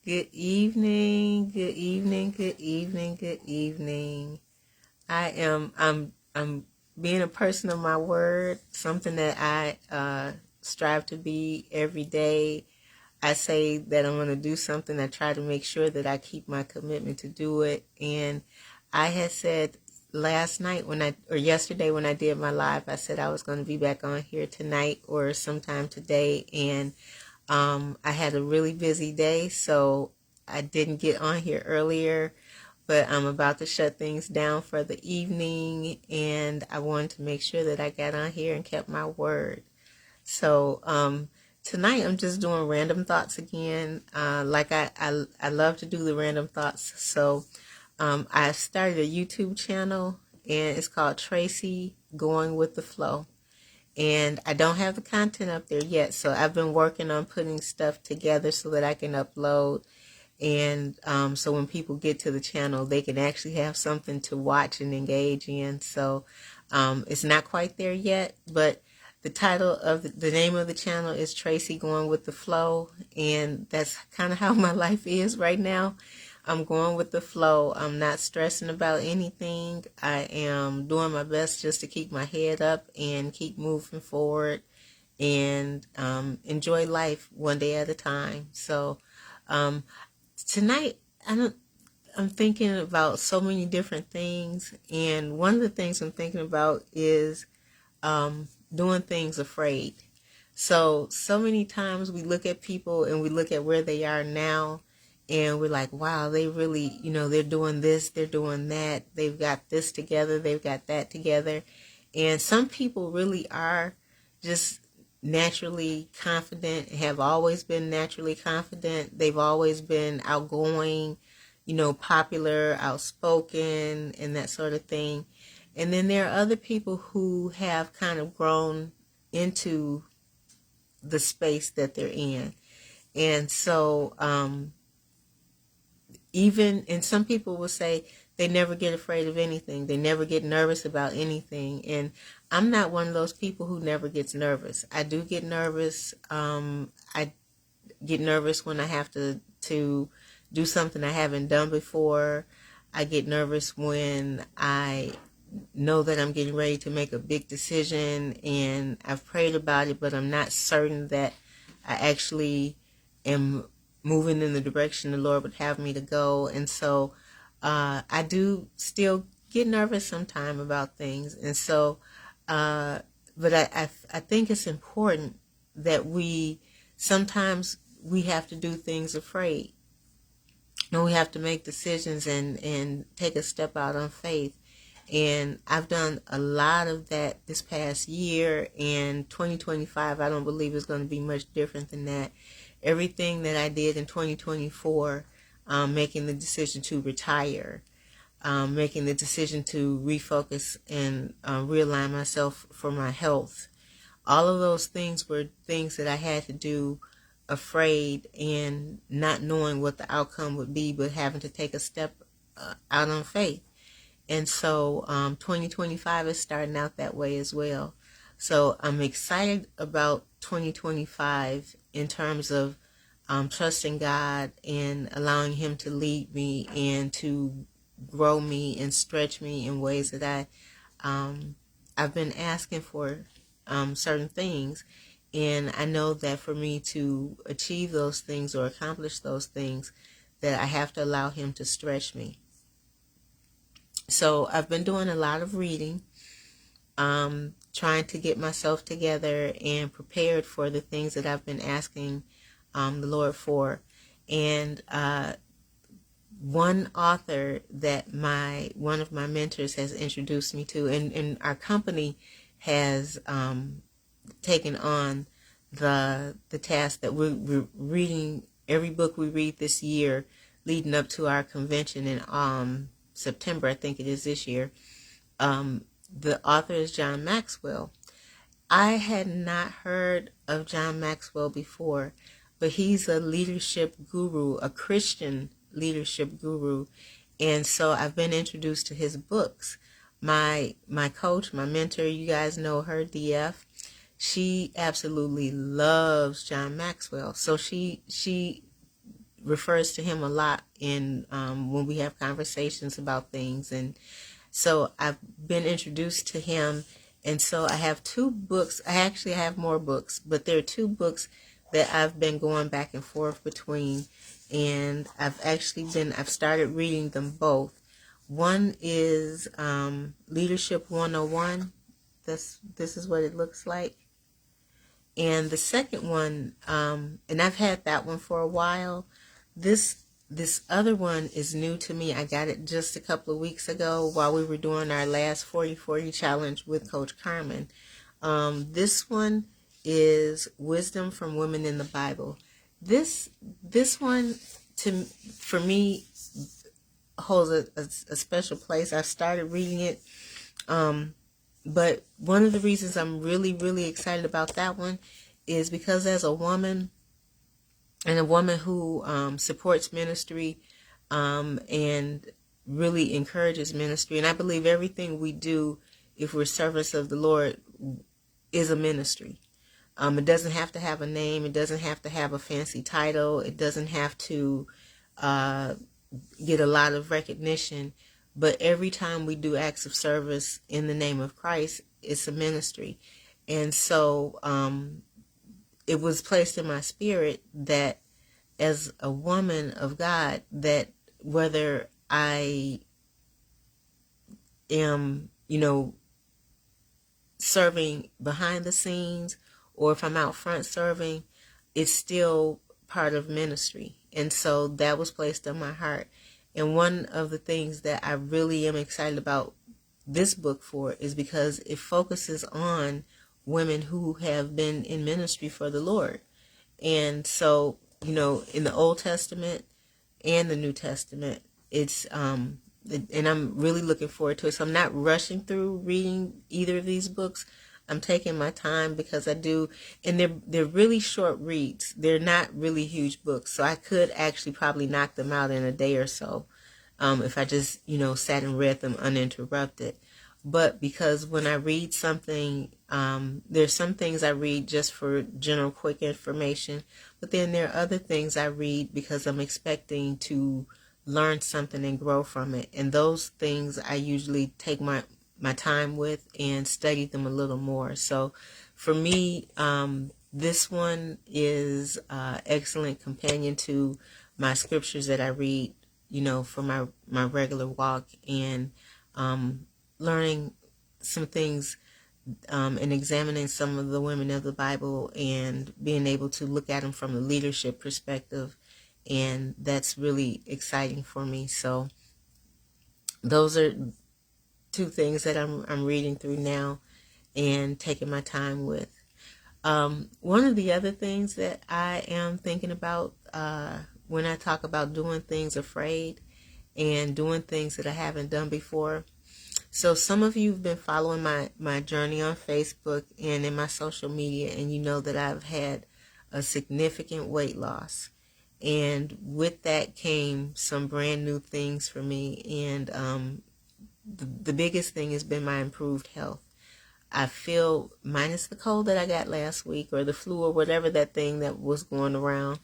Good evening, good evening, good evening, good evening. I'm being a person of my word, something that I strive to be every day. I say that I'm going to do something. I try to make sure that I keep my commitment to do it. And I had said last night or yesterday when I did my live, I said I was going to be back on here tonight or sometime today. And I had a really busy day, so I didn't get on here earlier, but I'm about to shut things down for the evening, and I wanted to make sure that I got on here and kept my word. So tonight I'm just doing random thoughts again. I love to do the random thoughts. So I started a YouTube channel, and it's called Tracy Going with the Flow. And I don't have the content up there yet, so I've been working on putting stuff together so that I can upload. And so when people get to the channel, they can actually have something to watch and engage in. So it's not quite there yet, but the title of the name of the channel is Tracy Going with the Flow. And that's kind of how my life is right now. I'm going with the flow. I'm not stressing about anything. I am doing my best just to keep my head up and keep moving forward and enjoy life one day at a time. So tonight, I'm thinking about so many different things. And one of the things I'm thinking about is doing things afraid. So many times we look at people and we look at where they are now and we're like, wow, they really, they're doing this, they're doing that. They've got this together, they've got that together. And some people really are just naturally confident, have always been naturally confident. They've always been outgoing, popular, outspoken, and that sort of thing. And then there are other people who have kind of grown into the space that they're in. And so and some people will say they never get afraid of anything. They never get nervous about anything. And I'm not one of those people who never gets nervous. I do get nervous. I get nervous when I have to do something I haven't done before. I get nervous when I know that I'm getting ready to make a big decision and I've prayed about it, but I'm not certain that I actually am moving in the direction the Lord would have me to go. And so I do still get nervous sometime about things. And so, but I think it's important that sometimes we have to do things afraid. And we have to make decisions and take a step out on faith. And I've done a lot of that this past year, and 2025 I don't believe is going to be much different than that. Everything that I did in 2024, making the decision to retire, making the decision to refocus and realign myself for my health, all of those things were things that I had to do afraid and not knowing what the outcome would be, but having to take a step out on faith. And so 2025 is starting out that way as well. So I'm excited about 2025 in terms of trusting God and allowing Him to lead me and to grow me and stretch me in ways that I've been asking for certain things. And I know that for me to achieve those things or accomplish those things, that I have to allow Him to stretch me. So I've been doing a lot of reading, trying to get myself together and prepared for the things that I've been asking the Lord for. And one author that one of my mentors has introduced me to, and our company has taken on the task that we're reading every book we read this year leading up to our convention in September, I think it is this year. The author is John Maxwell. I had not heard of John Maxwell before, but he's a leadership guru, a Christian leadership guru. And so I've been introduced to his books. My coach, my mentor, you guys know her, DF. She absolutely loves John Maxwell. So she refers to him a lot in when we have conversations about things. And so I've been introduced to him. And so I have 2 books. I actually have more books, but there are 2 books that I've been going back and forth between. And I've started reading them both. One is Leadership 101. This is what it looks like. And the second one, and I've had that one for a while. This other one is new to me. I got it just a couple of weeks ago while we were doing our last 40-40 challenge with Coach Carmen. This one is Wisdom from Women in the Bible. This one for me holds a special place. I started reading it. But one of the reasons I'm really, really excited about that one is because as a woman, and a woman who supports ministry and really encourages ministry, and I believe everything we do, if we're servants of the Lord, is a ministry. It doesn't have to have a name. It doesn't have to have a fancy title. It doesn't have to get a lot of recognition. But every time we do acts of service in the name of Christ, it's a ministry. And so it was placed in my spirit that as a woman of God, that whether I am, serving behind the scenes or if I'm out front serving, it's still part of ministry. And so that was placed on my heart. And one of the things that I really am excited about this book for is because it focuses on women who have been in ministry for the Lord. And so, in the Old Testament and the New Testament, it's, and I'm really looking forward to it. So I'm not rushing through reading either of these books. I'm taking my time because I do, and they're really short reads. They're not really huge books, so I could actually probably knock them out in a day or so if I just, sat and read them uninterrupted. But because when I read something, there's some things I read just for general quick information, but then there are other things I read because I'm expecting to learn something and grow from it. And those things I usually take my time with and study them a little more. So for me, this one is excellent companion to my scriptures that I read, for my regular walk, and learning some things and examining some of the women of the Bible and being able to look at them from a leadership perspective. And that's really exciting for me. So those are 2 things that I'm reading through now and taking my time with. One of the other things that I am thinking about when I talk about doing things afraid and doing things that I haven't done before. So some of you have been following my journey on Facebook and in my social media, and you know that I've had a significant weight loss. And with that came some brand new things for me. And the biggest thing has been my improved health. I feel, minus the cold that I got last week or the flu or whatever that thing that was going around,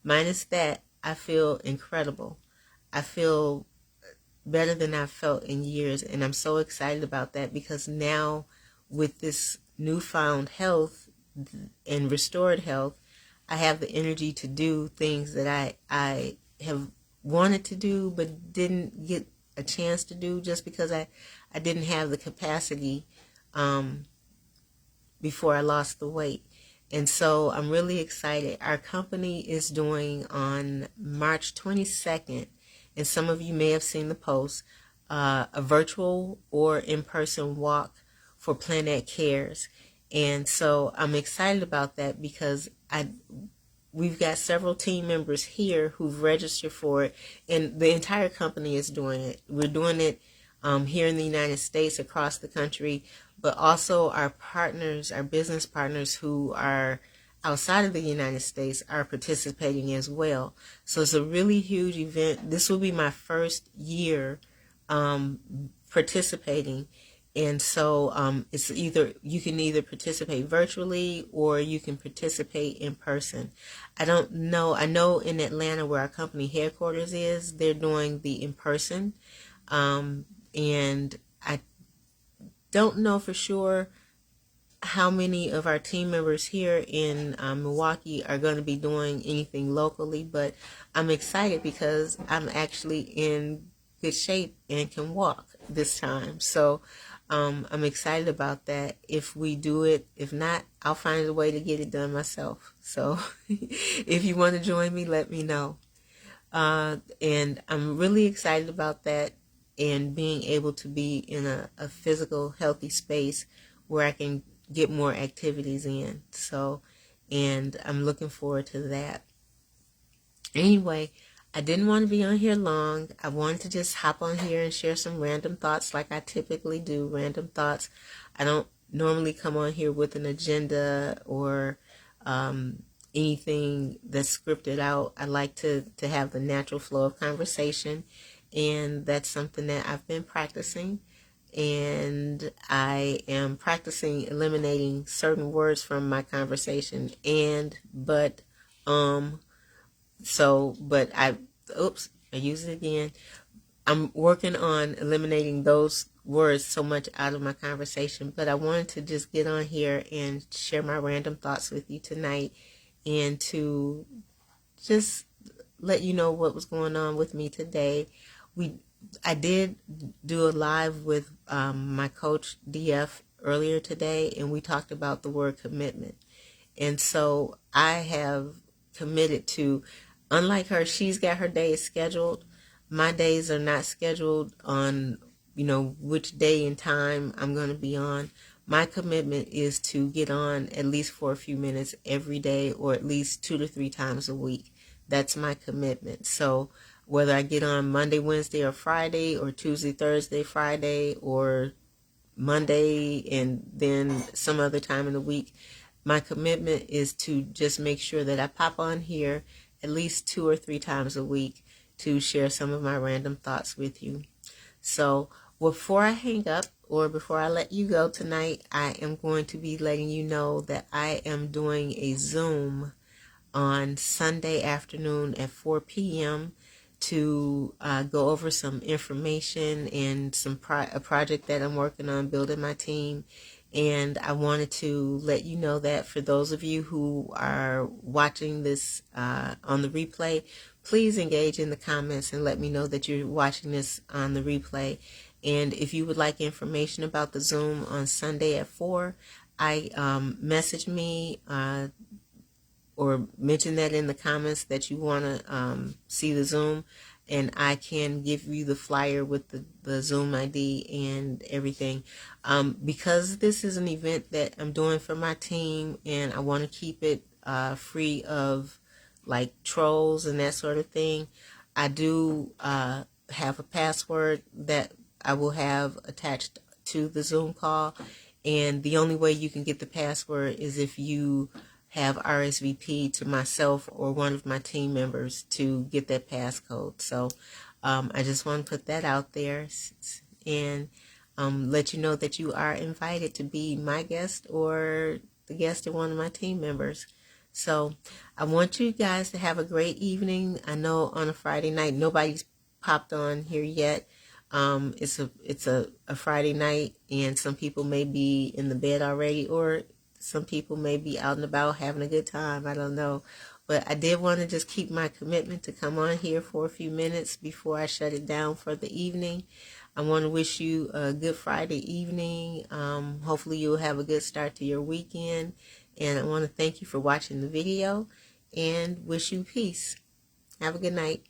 minus that, I feel incredible. I feel better than I've felt in years. And I'm so excited about that because now with this newfound health and restored health, I have the energy to do things that I have wanted to do but didn't get a chance to do just because I didn't have the capacity before I lost the weight. And so I'm really excited. Our company is doing on March 22nd, and some of you may have seen the post, a virtual or in-person walk for Planet Cares. And so I'm excited about that because we've got several team members here who've registered for it, and the entire company is doing it. We're doing it here in the United States, across the country, but also our partners, our business partners who are outside of the United States are participating as well. So it's a really huge event. This will be my first year participating, And so it's either you can either participate virtually or you can participate in person. I don't know. I know in Atlanta where our company headquarters is, they're doing the in person. And I don't know for sure how many of our team members here in Milwaukee are going to be doing anything locally, but I'm excited because I'm actually in good shape and can walk this time. So I'm excited about that if we do it. If not, I'll find a way to get it done myself. So if you want to join me, let me know. And I'm really excited about that and being able to be in a physical, healthy space where I can get more activities in. So, and I'm looking forward to that. Anyway, I didn't want to be on here long. I wanted to just hop on here and share some random thoughts like I typically do. Random thoughts. I don't normally come on here with an agenda or anything that's scripted out. I like to have the natural flow of conversation, and that's something that I've been practicing. And I am practicing eliminating certain words from my conversation, but, I use it again. I'm working on eliminating those words so much out of my conversation, but I wanted to just get on here and share my random thoughts with you tonight and to just let you know what was going on with me today. I did do a live with my coach DF earlier today, and we talked about the word commitment. And so I have committed to, unlike her, she's got her days scheduled. My days are not scheduled on, which day and time I'm going to be on. My commitment is to get on at least for a few minutes every day, or at least 2 to 3 times a week. That's my commitment. So whether I get on Monday, Wednesday, or Friday, or Tuesday, Thursday, Friday, or Monday, and then some other time in the week, my commitment is to just make sure that I pop on here at least 2 or 3 times a week to share some of my random thoughts with you. So before I hang up, or before I let you go tonight, I am going to be letting you know that I am doing a Zoom on Sunday afternoon at 4 p.m. to go over some information and a project that I'm working on, building my team. And I wanted to let you know that for those of you who are watching this on the replay, please engage in the comments and let me know that you're watching this on the replay. And if you would like information about the Zoom on Sunday at 4, message me or mention that in the comments that you want to see the Zoom, and I can give you the flyer with the Zoom ID and everything. Because this is an event that I'm doing for my team, and I want to keep it free of like trolls and that sort of thing, I do have a password that I will have attached to the Zoom call, and the only way you can get the password is if you have RSVP to myself or one of my team members to get that passcode. So I just want to put that out there and let you know that you are invited to be my guest or the guest of one of my team members. So I want you guys to have a great evening. I know on a Friday night, nobody's popped on here yet. It's a Friday night, and some people may be in the bed already, or some people may be out and about having a good time. I don't know. But I did want to just keep my commitment to come on here for a few minutes before I shut it down for the evening. I want to wish you a good Friday evening. Hopefully you'll have a good start to your weekend. And I want to thank you for watching the video and wish you peace. Have a good night.